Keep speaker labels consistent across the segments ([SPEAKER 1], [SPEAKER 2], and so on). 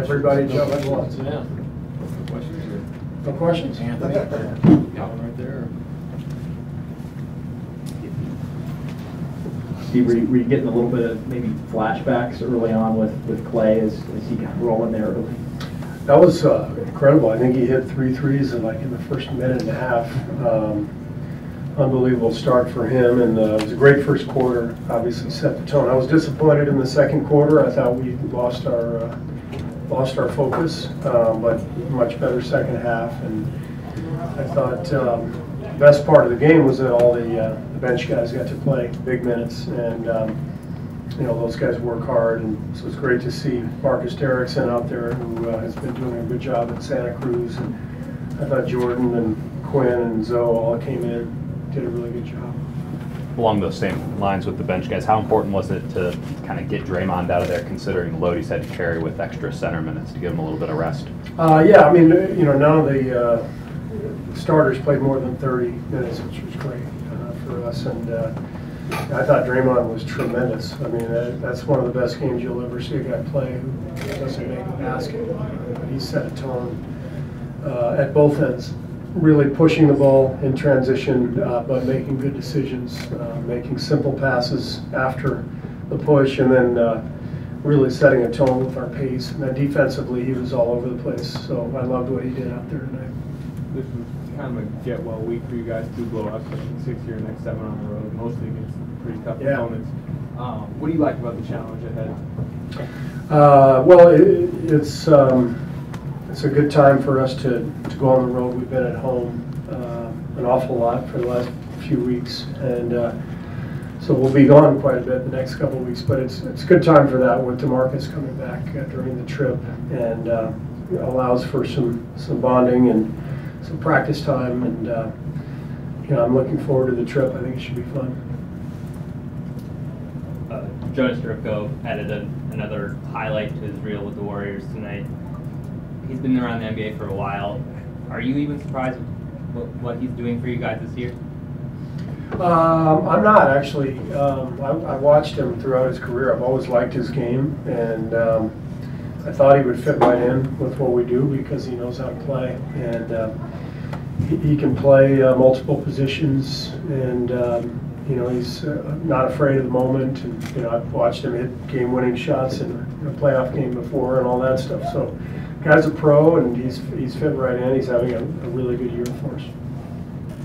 [SPEAKER 1] Everybody jump at once.
[SPEAKER 2] Yeah. Questions here?
[SPEAKER 1] No questions?
[SPEAKER 2] Anthony? Got one right there.
[SPEAKER 3] Steve, were you getting a little bit of maybe flashbacks early on with Clay as he got rolling there early?
[SPEAKER 1] That was incredible. I think he hit 3 threes in the first minute and a half. Unbelievable start for him, and it was a great first quarter. Obviously set the tone. I was disappointed in the second quarter. I thought we lost our focus, but much better second half. And I thought the best part of the game was that all the bench guys got to play big minutes, and those guys work hard, and so it's great to see Marcus Derrickson out there, who has been doing a good job at Santa Cruz. And I thought Jordan and Quinn and Zoe all came in, did a really good job.
[SPEAKER 4] Along those same lines with the bench guys, how important was it to kind of get Draymond out of there, considering the load he's had to carry with extra center minutes to give him a little bit of rest?
[SPEAKER 1] Yeah, I mean, none of the starters played more than 30 minutes, which was great for us. And I thought Draymond was tremendous. I mean, that's one of the best games you'll ever see a guy play who doesn't make a basket. He set a tone at both ends, really pushing the ball in transition, but making good decisions, making simple passes after the push, and then really setting a tone with our pace. And then defensively, he was all over the place. So I loved what he did out there tonight.
[SPEAKER 5] This was kind of a get-well week for you guys to blow up 6 here, next 7 on the road, mostly against pretty tough opponents. What do you like about the challenge ahead?
[SPEAKER 1] Well, it's a good time for us to go on the road. We've been at home an awful lot for the last few weeks, and so we'll be gone quite a bit the next couple of weeks. But it's a good time for that with DeMarcus coming back during the trip, and allows for some bonding and some practice time. And I'm looking forward to the trip. I think it should be fun.
[SPEAKER 6] Jerebko added another highlight to his reel with the Warriors tonight. He's been around the NBA for a while. Are you even surprised with what he's doing for you guys this year?
[SPEAKER 1] I'm not, actually. I watched him throughout his career. I've always liked his game, and I thought he would fit right in with what we do because he knows how to play. And he can play multiple positions, and he's not afraid of the moment. And I've watched him hit game-winning shots in a playoff game before and all that stuff. So, guy's a pro, and he's fit right in. He's having a really good year for us.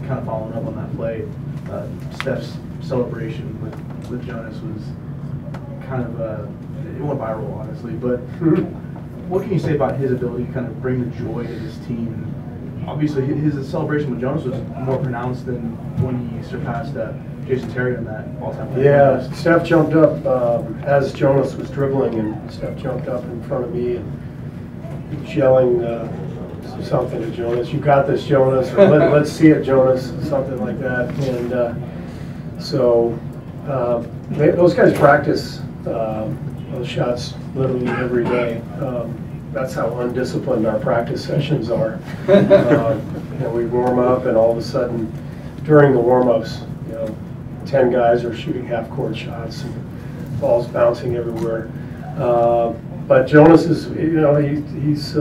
[SPEAKER 7] Kind of following up on that play, Steph's celebration with Jonas was kind of it went viral, honestly. But what can you say about his ability to kind of bring the joy to this team? And obviously, his celebration with Jonas was more pronounced than when he surpassed Jason Terry on that all-time.
[SPEAKER 1] Yeah, Steph jumped up as Jonas was dribbling, and Steph jumped up in front of me and he was yelling something to Jonas. "You got this, Jonas," or let's see it, Jonas," something like that. And so those guys practice those shots literally every day. That's how undisciplined our practice sessions are. We warm up, and all of a sudden, during the warm-ups, 10 guys are shooting half-court shots, and balls bouncing everywhere. But Jonas is, he's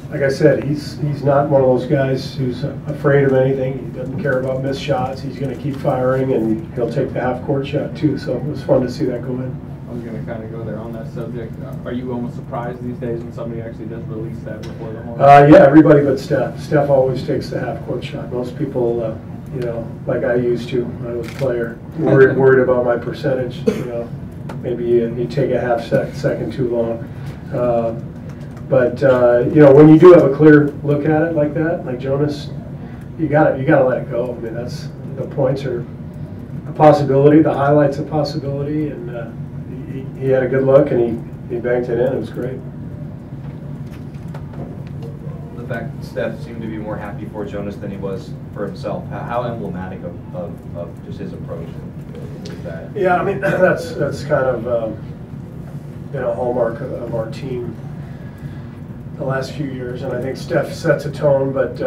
[SPEAKER 1] like I said, he's not one of those guys who's afraid of anything. He doesn't care about missed shots. He's going to keep firing, and he'll take the half-court shot too. So it was fun to see that go in.
[SPEAKER 5] I was going to kind of go there on that subject. Are you almost surprised these days when somebody actually does release that before the horn?
[SPEAKER 1] Yeah, everybody but Steph. Steph always takes the half-court shot. Most people, like I used to when I was a player, worried about my percentage. Maybe you take a half second too long. But when you do have a clear look at it like that, like Jonas, you got to let it go. I mean, that's the points are a possibility, the highlights a possibility, and he had a good look, and he banked it in. It was great.
[SPEAKER 8] The fact that Steph seemed to be more happy for Jonas than he was for himself. How emblematic of just his approach is that?
[SPEAKER 1] Yeah, I mean that's kind of been a hallmark of our team the last few years, and I think Steph sets a tone, but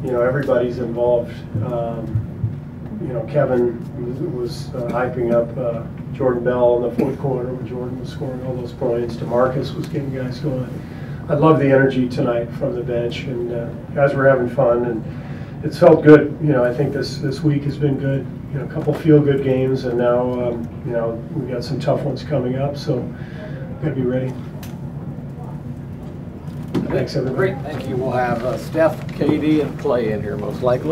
[SPEAKER 1] everybody's involved. You know, Kevin was hyping up Jordan Bell in the fourth quarter when Jordan was scoring all those points. DeMarcus was getting guys going. I love the energy tonight from the bench, and guys were having fun, and it's felt good. You know, I think this week has been good. You know, a couple feel-good games, and now you know, we got some tough ones coming up, so gotta be ready. Thanks, everybody.
[SPEAKER 9] Great, thank you. We'll have Steph, KD, and Clay in here most likely.